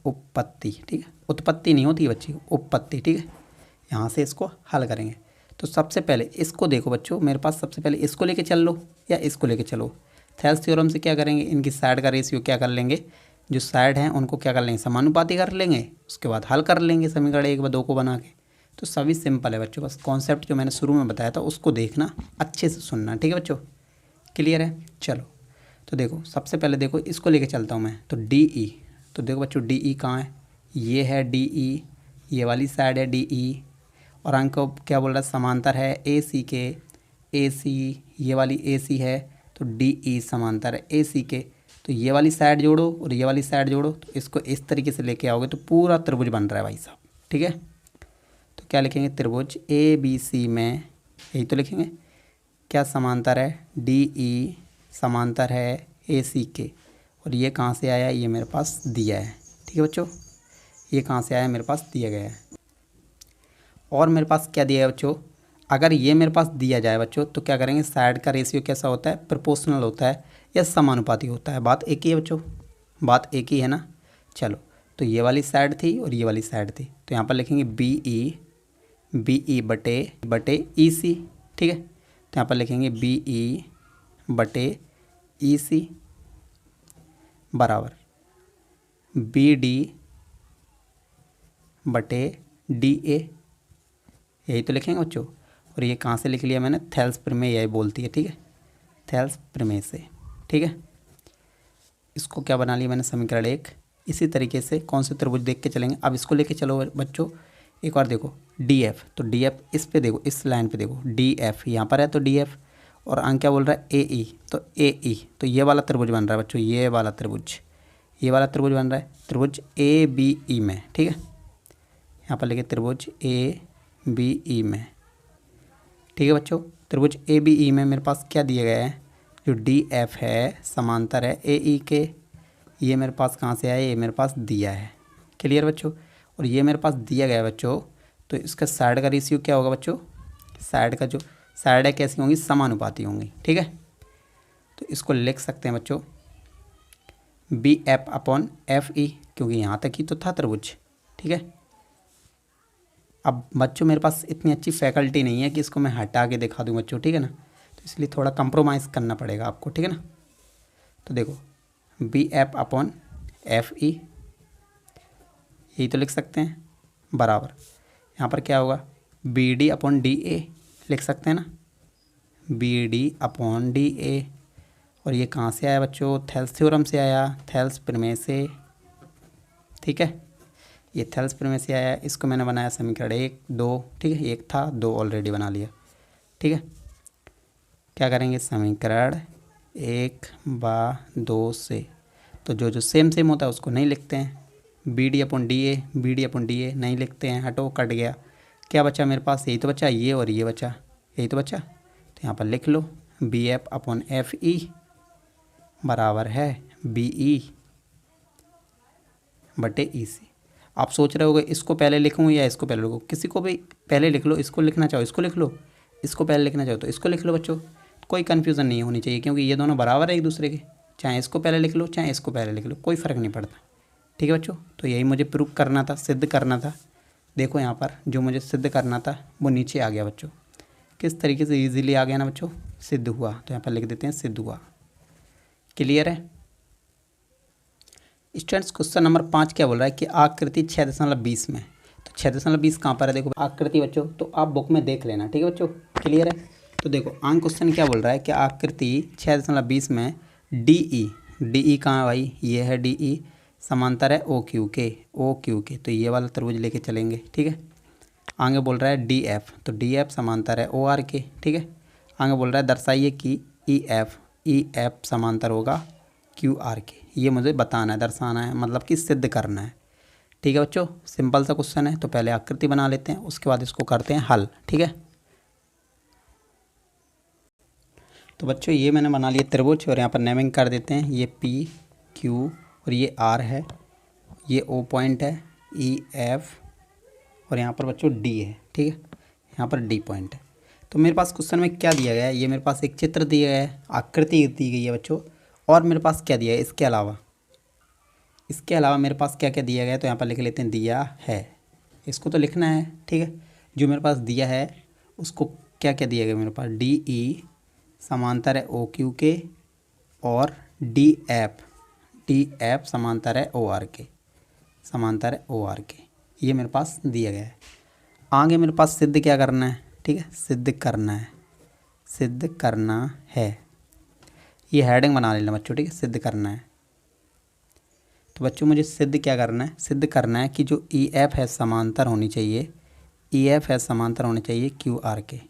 उपपत्ति, ठीक है, उत्पत्ति नहीं होती बच्ची, उपपत्ति। ठीक है, यहाँ से इसको हल करेंगे। तो सबसे पहले इसको देखो बच्चों, मेरे पास सबसे पहले इसको लेके चल लो या इसको लेके चलो। थेल्स थ्योरम से क्या करेंगे, इनकी साइड का रेशियो क्या कर लेंगे, जो साइड हैं उनको क्या कर लेंगे, समानुपाती कर लेंगे। उसके बाद हल कर लेंगे समीकरण 1/2 को बना के। तो सभी सिंपल है बच्चों, बस कॉन्सेप्ट जो मैंने शुरू में बताया था उसको देखना, अच्छे से सुनना। ठीक है बच्चों, क्लियर है। चलो तो देखो सबसे पहले देखो इसको लेके चलता हूँ मैं। तो डी ई, तो देखो बच्चों डी ई कहाँ है, ये है डी ई, ये वाली साइड है डी ई, और अंक क्या बोल रहा है, समांतर है ए सी के, ए सी ये वाली ए सी है, तो डी ई समांतर है ए सी के। तो ये वाली साइड जोड़ो और ये वाली साइड जोड़ो, तो इसको इस तरीके से लेके आओगे तो पूरा त्रिभुज बन रहा है भाई साहब। ठीक है, तो क्या लिखेंगे, त्रिभुज ए बी सी में, यही तो लिखेंगे, क्या समांतर है, डी ई समांतर है ए सी के। और ये कहाँ से आया, ये मेरे पास दिया है। ठीक है बच्चों, ये कहाँ से आया, मेरे पास दिया गया है। और मेरे पास क्या दिया है बच्चों, अगर ये मेरे पास दिया जाए बच्चों तो क्या करेंगे, साइड का रेशियो कैसा होता है, प्रोपोर्शनल होता है या समानुपाती होता है। बात एक ही है बच्चों, बात एक ही है ना। चलो तो ये वाली साइड थी और ये वाली साइड थी, तो यहाँ पर लिखेंगे बी ई बटे ई सी। ठीक है, तो यहाँ पर लिखेंगे बी ई बटे ई सी बराबर बी डी बटे डी ए, यही तो लिखेंगे बच्चों। और ये कहाँ से लिख लिया मैंने, थेल्स प्रमेय यही बोलती है। ठीक है, थेल्स प्रमेय से। ठीक है, इसको क्या बना लिया मैंने, समीकरण 1। इसी तरीके से कौन से त्रिभुज देख के चलेंगे, अब इसको लेके चलो बच्चों। एक और देखो डी एफ, तो डी एफ इस पे देखो, इस लाइन पे देखो, डी एफ यहाँ पर है तो डी एफ, और अंक क्या बोल रहा है, ए ई, तो ए ई, तो ये वाला त्रिभुज बन रहा है बच्चों, ये वाला त्रिभुज बन रहा है, त्रिभुज ए बी ई में। ठीक है, यहाँ पर लिखे त्रिभुज ए बी ई में। ठीक है बच्चों, त्रिभुज ए बी ई में मेरे पास क्या दिया गया है, जो डी एफ है समांतर है ए ई के। ये मेरे पास कहाँ से आया, ये मेरे पास दिया है। क्लियर बच्चों, और ये मेरे पास दिया गया है बच्चों, तो इसका साइड का रेशियो क्या होगा बच्चों, साइड का जो साइड है कैसी होंगी, समानुपाती होंगी। ठीक है, तो इसको लिख सकते हैं बच्चों B F upon F E, क्योंकि यहाँ तक ही तो था त्रिभुज। ठीक है, अब बच्चों मेरे पास इतनी अच्छी फैकल्टी नहीं है कि इसको मैं हटा के दिखा दूँ बच्चों। ठीक है ना, तो इसलिए थोड़ा कंप्रोमाइज़ करना पड़ेगा आपको। ठीक है ना, तो देखो B F upon F E, यही तो लिख सकते हैं, बराबर यहाँ पर क्या होगा, B D upon D A लिख सकते हैं ना, B D upon D A. और ये कहाँ से आया बच्चों, थेल्स थ्योरम से आया, थेल्स प्रमेय से। ठीक है, ये थेल्स प्रमेय से आया, इसको मैंने बनाया समीकरण 1 2। ठीक है, एक था, 2 ऑलरेडी बना लिया। ठीक है, क्या करेंगे, समीकरण 1/2 से, तो जो जो सेम सेम होता है उसको नहीं लिखते हैं। B D upon D A, B D upon D A नहीं लिखते हैं, हटो, कट गया। क्या बचा मेरे पास, यही तो बचा, ये और ये बचा, यही तो बचा। तो यहाँ पर लिख लो B F upon F E बराबर है बी ई बटे ई सी। आप सोच रहे होगे इसको पहले लिखूँ या इसको पहले लिखूँ, किसी को भी पहले लिख लो, इसको लिखना चाहो इसको लिख लो, इसको पहले लिखना चाहो तो इसको लिख लो बच्चों, कोई कन्फ्यूज़न नहीं होनी चाहिए, क्योंकि ये दोनों बराबर है एक दूसरे के। चाहे इसको पहले लिख लो चाहे इसको पहले लिख लो, कोई फ़र्क नहीं पड़ता। ठीक है बच्चों, तो यही मुझे प्रूव करना था, सिद्ध करना था। देखो यहाँ पर जो मुझे सिद्ध करना था वो नीचे आ गया बच्चों, किस तरीके से ईजिली आ गया ना बच्चों, सिद्ध हुआ। तो यहाँ पर लिख देते हैं सिद्ध हुआ। क्लियर है स्टूडेंट्स। क्वेश्चन नंबर 5 क्या बोल रहा है कि आकृति 6.20 में, तो 6.20 कहाँ पर है, देखो आकृति बच्चों, तो आप बुक में देख लेना। ठीक है बच्चों, क्लियर है। तो देखो आंक क्वेश्चन क्या बोल रहा है कि आकृति 6.20 में डी ई कहाँ है भाई, ये है डी ई, समांतर है ओ क्यू के, तो ये वाला त्रिभुज लेके चलेंगे। ठीक है। आगे बोल रहा है डी एफ, तो डी एफ समांतर है ओ आर के। ठीक है। आगे बोल रहा है दर्शाइए कि ई एफ समांतर होगा क्यू आर के। ये मुझे बताना है, दर्शाना है, मतलब कि सिद्ध करना है। ठीक है बच्चों, सिंपल सा क्वेश्चन है। तो पहले आकृति बना लेते हैं, उसके बाद इसको करते हैं हल। ठीक है। तो बच्चों ये मैंने बना लिया त्रिभुज, और यहाँ पर नेमिंग कर देते हैं, ये पी क्यू और ये आर है, ये ओ पॉइंट है, ई एफ और यहाँ पर बच्चों डी है। ठीक है, यहाँ पर डी पॉइंट है। तो मेरे पास क्वेश्चन में क्या दिया गया है, ये मेरे पास एक चित्र दिया गया है, आकृति दी गई है बच्चों, और मेरे पास क्या दिया है इसके अलावा मेरे पास क्या क्या दिया गया है, तो यहाँ पर लिख लेते हैं दिया है। इसको तो लिखना है। ठीक है, जो मेरे पास दिया है उसको क्या क्या दिया गया मेरे पास, डी ई समांतर है ओ क्यू के, और डी एफ समांतर है ओ आर के, ये मेरे पास दिया गया है। आगे मेरे पास सिद्ध क्या करना है, ठीक है, सिद्ध करना है। ये हेडिंग बना लेना बच्चों। ठीक है, सिद्ध करना है। तो बच्चों मुझे सिद्ध क्या करना है, सिद्ध करना है कि जो ई एफ है समांतर होनी चाहिए, क्यू आर के।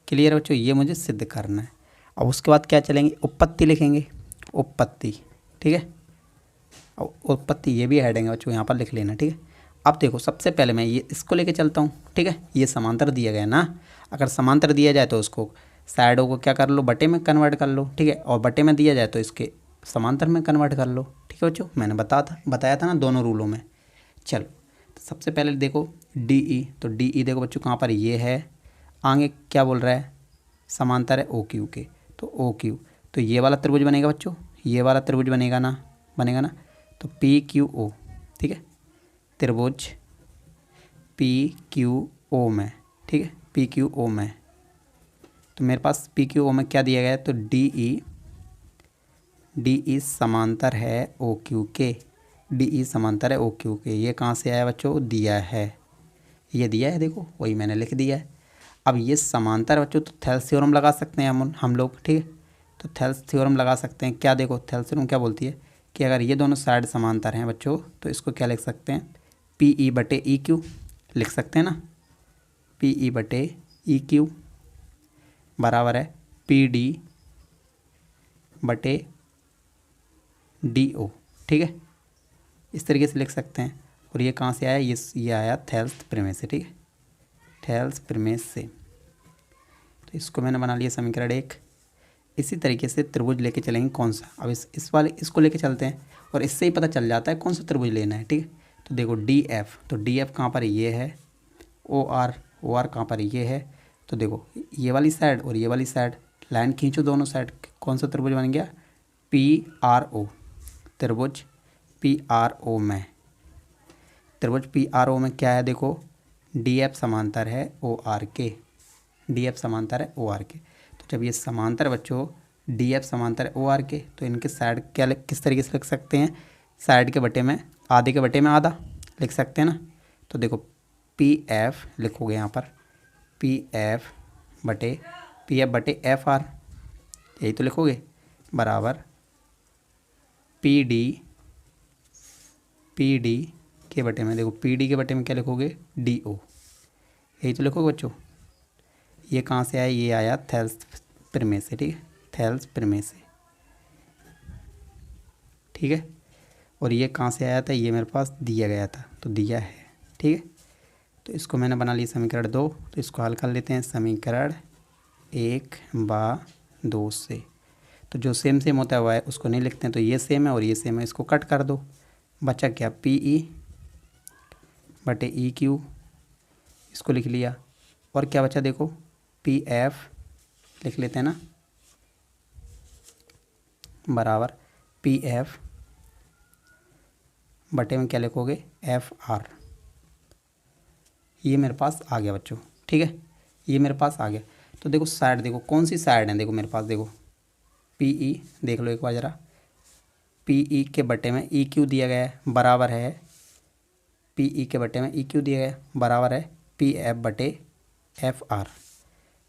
क्लियर बच्चों, ये मुझे सिद्ध करना है। अब उसके बाद क्या चलेंगे, उत्पत्ति लिखेंगे, उत्पत्ति। ठीक है, अब उत्पत्ति ये भी हेडिंग है बच्चों, यहाँ पर लिख लेना। ठीक है। अब देखो सबसे पहले मैं ये इसको लेके चलता हूँ। ठीक है, ये समांतर दिया गया ना, अगर समांतर दिया जाए तो उसको साइडों को क्या कर लो, बटे में कन्वर्ट कर लो। ठीक है, और बटे में दिया जाए तो इसके समांतर में कन्वर्ट कर लो। ठीक है बच्चों, मैंने बताया था ना दोनों रूलों में। चलो, तो सबसे पहले देखो डी ई, तो डी ई देखो बच्चों कहाँ पर, ये है। आगे क्या बोल रहा है, समांतर है ओ क्यू के, तो ओ क्यू, तो ये वाला त्रिभुज बनेगा बच्चों, ये वाला त्रिभुज बनेगा ना, तो पी क्यू ओ। ठीक है, त्रिभुज पी क्यू ओ में। ठीक है, पी क्यू ओ में, तो मेरे पास पी क्यू ओ में क्या दिया गया है, तो डी ई समांतर है ओ क्यू के, ये कहाँ से आया बच्चों, दिया है, ये दिया है, देखो वही मैंने लिख दिया है। अब ये समांतर बच्चों, तो थेल्स थ्योरम लगा सकते हैं हम लोग। ठीक है, तो थेल्स थ्योरम लगा सकते हैं। क्या देखो थेल्स थ्योरम क्या बोलती है कि अगर ये दोनों साइड समांतर हैं बच्चों, तो इसको क्या लिख सकते हैं, पी ई बटे ई क्यू लिख सकते हैं ना, पी ई बटे ई क्यू बराबर है पी डी बटे डी ओ। ठीक है, इस तरीके से लिख सकते हैं। और ये कहाँ से आया, ये आया थेल्स प्रमेय से। ठीक है, थेल्स प्रमेय से, तो इसको मैंने बना लिया समीकरण 1। इसी तरीके से त्रिभुज लेके चलेंगे कौन सा, अब इस वाले इसको लेके चलते हैं, और इससे ही पता चल जाता है कौन सा त्रिभुज लेना है। ठीक है, तो देखो डी एफ, तो डी एफ कहाँ पर, ये है। ओ आर कहाँ पर, ये है। तो देखो ये वाली साइड और ये वाली साइड, लाइन खींचो दोनों साइड, कौन सा त्रिभुज बन गया, पी आर ओ, त्रिभुज पी आर ओ में। त्रिभुज पी आर ओ में क्या है, देखो डी एफ समांतर है ओ आर के, तो जब ये समांतर बच्चों डी एफ समांतर है ओ आर के, तो इनके साइड क्या किस तरीके से लिख सकते हैं, साइड के बटे में, आधे के बटे में आधा लिख सकते हैं ना। तो देखो पी एफ लिखोगे यहाँ पर, पी एफ बटे एफ आर, यही तो लिखोगे, बराबर पी डी के बटे में, देखो पी डी के बटे में क्या लिखोगे, डी ओ, यही तो लिखोगे बच्चों। ये कहाँ से आया, ये आया प्रिमे से, ठीक है, थेल्स प्रिमे से, ठीक है। और ये कहाँ से आया था, ये मेरे पास दिया गया था तो दिया है, ठीक है। तो इसको मैंने बना लिया समीकरण 2, तो इसको हल कर लेते हैं। समीकरण 1/2 से, तो जो सेम सेम होता है वह उसको नहीं लिखते हैं, तो ये सेम है और ये सेम है, इसको कट कर दो। बचा क्या, पी ई बटे ई क्यू, इसको लिख लिया। और क्या बचा देखो, पी एफ लिख लेते हैं ना, बराबर पी एफ बटे में क्या लिखोगे, एफ आर। ये मेरे पास आ गया बच्चों, ठीक है, ये मेरे पास आ गया। तो देखो साइड, देखो कौन सी साइड है, देखो मेरे पास, देखो पी ई, देख लो एक बार ज़रा, पी ई के बटे में ई क्यू दिया गया है, बराबर है पी ई के बटे में ई क्यू दिया गया है, बराबर है पी एफ बटे एफ आर।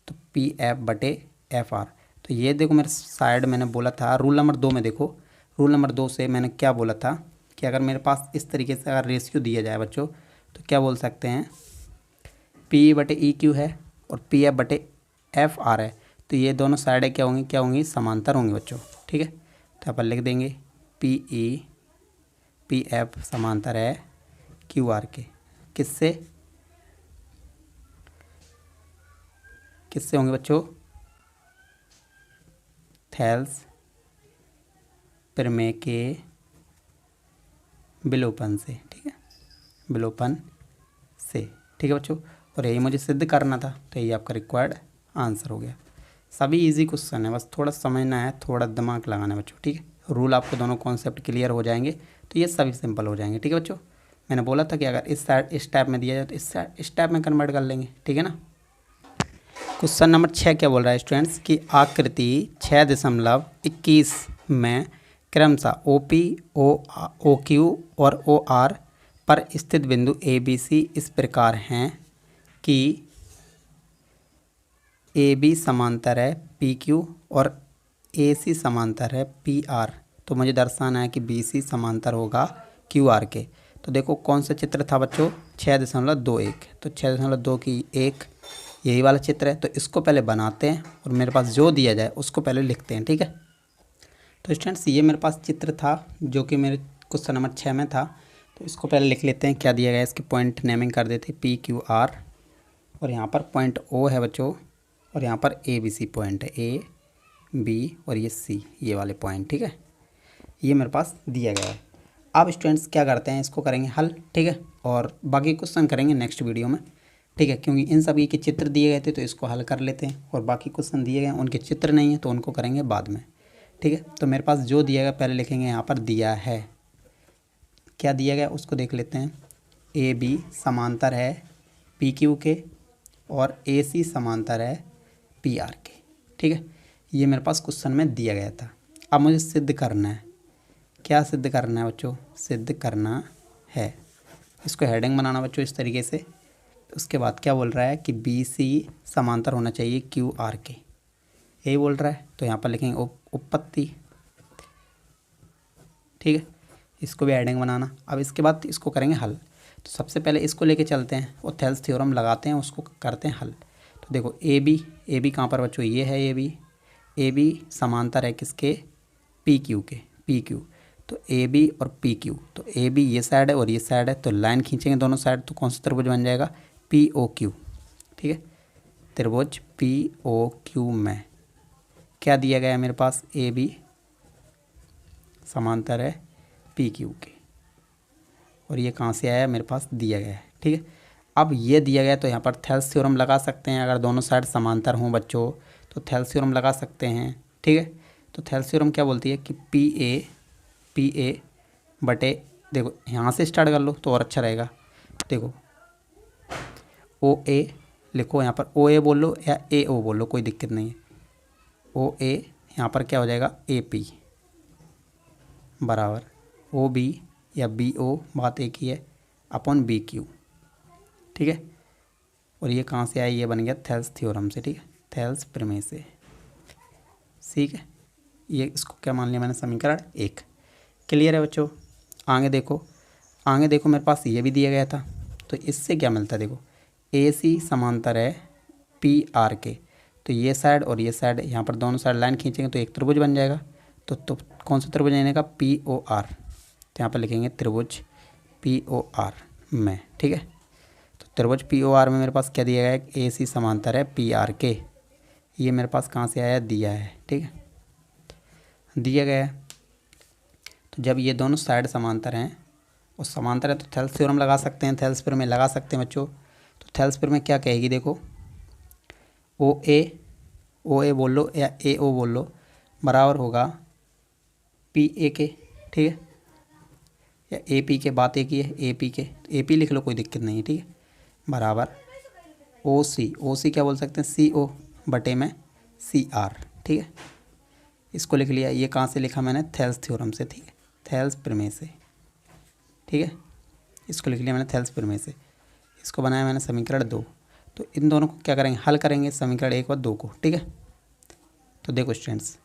तो पी एफ बटे एफ आर, तो ये देखो मेरे साइड मैंने बोला था रूल नंबर 2 में, देखो रूल नंबर 2 से मैंने क्या बोला था कि अगर मेरे पास इस तरीके से अगर रेशियो दिया जाए बच्चों, तो क्या बोल सकते हैं, पी ई बटे ई क्यू है और पी एफ बटे एफ आर है, तो ये दोनों साइडें क्या होंगी, क्या होंगी, समांतर होंगी बच्चों, ठीक है। तो अपन लिख देंगे पी ई पी एफ समांतर है क्यू आर के, किससे किससे होंगे बच्चों, थेल्स प्रमेय के विलोपन से, ठीक है, विलोपन से, ठीक है बच्चों। और यही मुझे सिद्ध करना था, तो यही आपका रिक्वायर्ड आंसर हो गया। सभी इजी क्वेश्चन है, बस थोड़ा समझना है, थोड़ा दिमाग लगाना है बच्चों, ठीक है। रूल आपको दोनों कॉन्सेप्ट क्लियर हो जाएंगे तो ये सभी सिंपल हो जाएंगे, ठीक है बच्चों। मैंने बोला था कि अगर इस साइड इस टाइप में दिया जाए तो इस टाइप में कन्वर्ट कर लेंगे, ठीक है ना। क्वेश्चन नंबर 6 क्या बोल रहा है स्टूडेंट्स की आकृति 6.21 में क्रमशः ओ पी ओ क्यू और ओ आर पर स्थित बिंदु ए बी सी इस प्रकार हैं कि ए बी समांतर है पी क्यू और ए सी समांतर है पी आर। तो मुझे दर्शाना है कि बी सी समांतर होगा क्यू आर के। तो देखो कौन सा चित्र था बच्चों, 6.21, तो 6.2 की 1 यही वाला चित्र है। तो इसको पहले बनाते हैं और मेरे पास जो दिया जाए उसको पहले लिखते हैं, ठीक है। तो स्टूडेंट्स ये मेरे पास चित्र था जो कि मेरे क्वेश्चन नंबर 6 में था, तो इसको पहले लिख लेते हैं। क्या दिया गया, इसकी पॉइंट नेमिंग कर देते पी क्यू आर, और यहाँ पर पॉइंट ओ है बच्चों, और यहाँ पर ए बी सी पॉइंट है, ए बी और ये सी, ये वाले पॉइंट, ठीक है। ये मेरे पास दिया गया है। अब स्टूडेंट्स क्या करते हैं, इसको करेंगे हल, ठीक है, और बाकी क्वेश्चन करेंगे नेक्स्ट वीडियो में, ठीक है, क्योंकि इन सभी के चित्र दिए गए थे तो इसको हल कर लेते हैं, और बाकी क्वेश्चन दिए गए उनके चित्र नहीं है तो उनको करेंगे बाद में, ठीक है। तो मेरे पास जो दिया गया पहले लिखेंगे, यहाँ पर दिया है, क्या दिया गया उसको देख लेते हैं। ए बी समांतर है पी क्यू के और ए सी समांतर है पी आर के, ठीक है। ये मेरे पास क्वेश्चन में दिया गया था। अब मुझे सिद्ध करना है, क्या सिद्ध करना है बच्चों, सिद्ध करना है, इसको हेडिंग बनाना बच्चों इस तरीके से। उसके बाद क्या बोल रहा है कि बी सी समांतर होना चाहिए क्यू आर के, यही बोल रहा है। तो यहाँ पर लिखेंगे उत्पत्ति, ठीक है, इसको भी हेडिंग बनाना। अब इसके बाद इसको करेंगे हल। तो सबसे पहले इसको लेके चलते हैं और थेल्स थ्योरम लगाते हैं, उसको करते हैं हल। तो देखो ए बी कहाँ पर बच्चों, ये है ए बी समांतर है किसके, पी क्यू के, पी क्यू। तो ए बी और पी क्यू, तो ए बी ये साइड है और ये साइड है, तो लाइन खींचेंगे दोनों साइड, तो कौन सा त्रिभुज बन जाएगा, पी ओ क्यू, ठीक है। त्रिभुज पी ओ क्यू में क्या दिया गया है मेरे पास, ए बी समांतर है पी क्यू के, और ये कहाँ से आया मेरे पास दिया गया है, ठीक है। अब ये दिया गया तो यहाँ पर थेल्स थ्योरम लगा सकते हैं, अगर दोनों साइड समांतर हों बच्चों तो थेल्स थ्योरम लगा सकते हैं, ठीक है। तो थेल्स थ्योरम क्या बोलती है कि पी ए बटे, देखो यहाँ से स्टार्ट कर लो तो और अच्छा रहेगा। देखो ओ ए लिखो, यहाँ पर ओ ए बोल लो या ए ओ बोल लो, कोई दिक्कत नहीं है। ओ ए यहाँ पर क्या हो जाएगा, ए पी बराबर ओ बी या बी ओ, बात एक ही है, अपॉन बी क्यू, ठीक है। और ये कहाँ से आया, ये बन गया थेल्स थ्योरम से, ठीक है, थेल्स प्रमेय से, ठीक है। ये इसको क्या मान लिया मैंने, समीकरण 1। क्लियर है बच्चों। आगे देखो मेरे पास ये भी दिया गया था, तो इससे क्या मिलता है, देखो ए सी समांतर है पी आर के, तो ये साइड और ये साइड, यहाँ पर दोनों साइड लाइन खींचेंगे तो एक त्रिभुज बन जाएगा। तो कौन सा त्रिभुज बनेगा? POR। तो यहाँ पर लिखेंगे त्रिभुज POR में, ठीक है। तो त्रिभुज POR में मेरे पास क्या दिया गया है? AC समांतर है PR के। ये मेरे पास कहाँ से आया? दिया है, ठीक है, दिया गया है। तो जब ये दोनों साइड समांतर हैं और समांतर है तो थेल्स थ्योरम लगा सकते हैं, थेल्स प्रमेय लगा सकते हैं बच्चों। तो थेल्स प्रमेय क्या कहेगी? देखो, OA बोल लो या AO बोल लो, बराबर होगा PA के, ठीक है, या AP के, बात एक ही है, AP के, AP लिख लो, कोई दिक्कत नहीं है, ठीक है, बराबर OC क्या बोल सकते हैं? CO बटे में CR, ठीक है। इसको लिख लिया। ये कहाँ से लिखा मैंने? थेल्स थ्योरम से, ठीक है, थेल्स प्रमेय से, ठीक है। इसको लिख लिया मैंने थेल्स प्रमेय से। इसको बनाया मैंने समीकरण 2। तो इन दोनों को क्या करेंगे? हल करेंगे, समीकरण 1 व 2 को, ठीक है। तो देखो स्टूडेंट्स,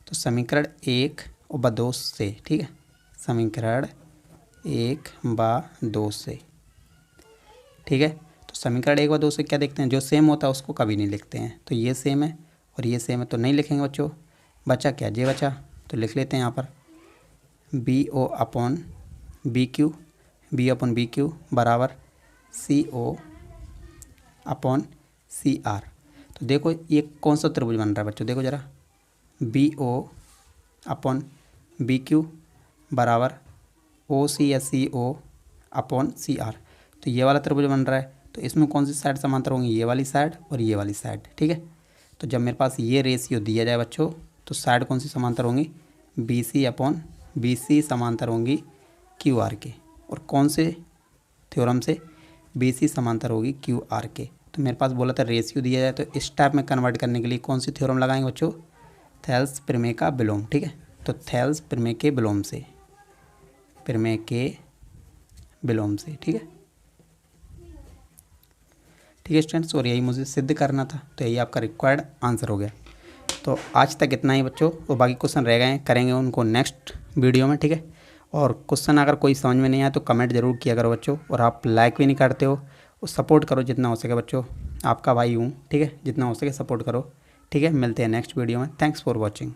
तो समीकरण 1 व 2 से, ठीक है, समीकरण 1 व 2 से, ठीक है। तो समीकरण 1 व 2 से क्या देखते हैं? जो सेम होता है उसको कभी नहीं लिखते हैं। तो ये सेम है और ये सेम है तो नहीं लिखेंगे बच्चों। बचा क्या? जे बचा, तो लिख लेते हैं यहाँ पर BO upon BQ, B upon BQ बराबर CO अपॉन CR। तो देखो ये कौन सा त्रिभुज बन रहा है बच्चों? देखो ज़रा, BO अपॉन BQ बराबर OC या CO अपॉन CR। तो ये वाला त्रिभुज बन रहा है। तो इसमें कौन सी साइड समांतर होंगी? ये वाली साइड और ये वाली साइड, ठीक है। तो जब मेरे पास ये रेशियो दिया जाए बच्चों, तो साइड कौन सी समांतर होंगी? BC अपॉन BC समांतर होंगी QR के। और कौन से थ्योरम से? BC समांतर होगी QR के। तो मेरे पास बोला था रेशियो दिया जाए, तो इस टाइप में कन्वर्ट करने के लिए कौन सी थ्योरम लगाएंगे बच्चों? थेल्स प्रमेय का विलोम, ठीक है। तो थेल्स प्रमेय के विलोम से, प्रमेय के विलोम से, ठीक है, ठीक है स्टूडेंट्स। और यही मुझे सिद्ध करना था, तो यही आपका रिक्वायर्ड आंसर हो गया। तो आज तक इतना ही बच्चों, और बाकी क्वेश्चन रह गए हैं, करेंगे उनको नेक्स्ट वीडियो में, ठीक है। और क्वेश्चन अगर कोई समझ में नहीं आया तो कमेंट ज़रूर किया करो बच्चों। और आप लाइक भी नहीं करते हो, और सपोर्ट करो जितना हो सके बच्चों, आपका भाई हूँ, ठीक है, जितना हो सके सपोर्ट करो, ठीक है। मिलते हैं नेक्स्ट वीडियो में। Thanks for watching.